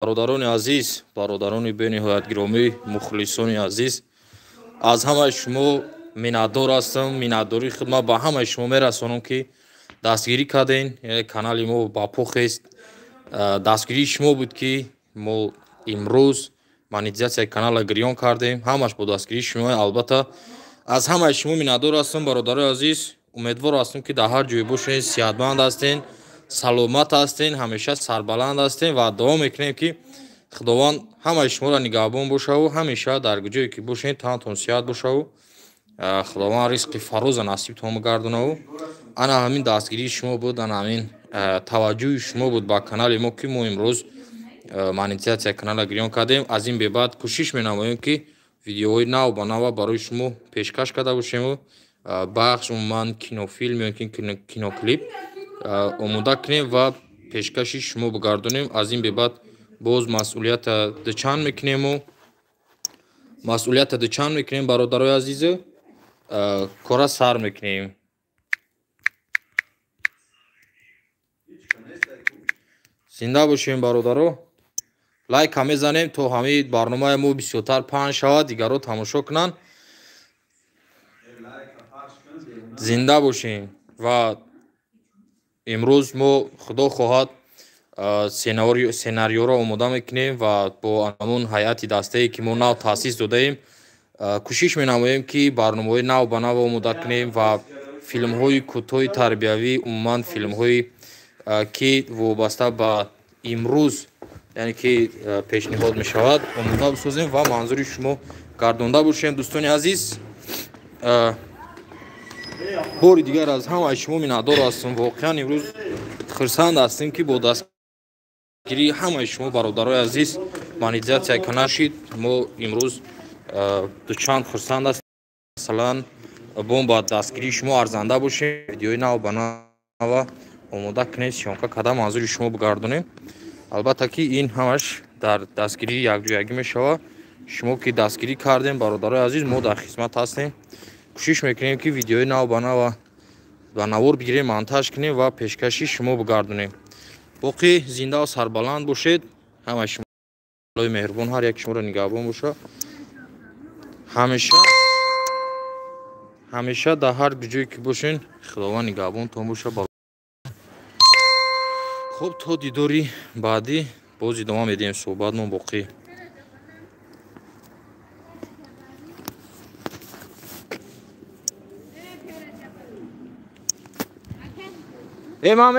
برادران عزیز، برادران بین‌نهایت گرامی، مخلصان عزیز، از همه شما منتظر هستم. منتظری خدمت به همه شما میرسانم که دستگیری کردین. کانال ما با پخ است. دستگیری شما بود که ما امروز مانیتیزاسیای کانال گریان کردیم. همش با دستگیری شما. البته از همه شما منتظر هستم برادران عزیز. امیدوار هستم که در هر جای باشین صحتمند هستین، سلامت هستین، همیشه سربلند هستین و دعا میکنیم که خداوند همه شما را نگهبان باشه و همیشه در جایی که باشین تنتون صحت باشه و خداوند رزق فراز نصیب تون گردونه و انا همین دستگیری شما بود، انا همین توجه شما بود با کانال ما که ما امروز مانیتیزاسیای کانال گریان کردیم. از این به بعد کوشش می‌نماییم که ویدیوهای نو با نو برای شما پیشکش کرده باشیم و بخش عموما کینوفیلم یا کینوکلیپ آماده کنیم و پیشکشی شما بگردونیم. از این به بعد باز مسئولیت دچان میکنیم و مسئولیت دچان میکنیم برادرای عزیز، کار سر میکنیم. زنده باشیم برادرها. لایک هم میزنیم تا همه برنامه ما بسیارتر پخش شود، دیگرها تماشا کنن. زنده باشیم و امروز ما خدا خواهد سناریو را آماده میکنیم و با همون هیئت دسته که ما نو تاسیس داده ایم کوشش می‌نماییم که برنامه‌های نو به نو آماده کنیم و فیلم‌های کوتاه تربیوی، عموما فیلم‌های که وابسته به امروز یعنی که پیشنهاد می‌شود آماده بسازیم و منظور شما گردانده باشیم. دوستان عزیز، بار دیگر از همه شما منتظر هستم. واقعا امروز خرسند هستیم که با دستگیری همه شما برادرای عزیز مانیتیزاسیای کانال شید. ما امروز دو چند خرسند هستیم. مثلا با دستگیری شما ارزنده باشیم، ویدیوی نو به نو آماده کنید، شانکه کدام منظور شما بگردونیم. البته که این همش در دستگیری یک جایگی میشود. شما که دستگیری کردیم برادرای عزیز، ما در خدمت هستیم. کوشش میکنیم که ویدیوی نو به نو و نوار بگیریم، مونتاژ کنیم و پیشکشی شما بگردونیم. باقی زنده و سربلند باشید. همه شما خدای مهربان هر یک شما را نگهبان باشه. همیشه در هر جایی که باشین خداوند نگهبانتون باشه. خب تا دیداری بعدی باز ادامه میدیم صحبتمون. باقی امام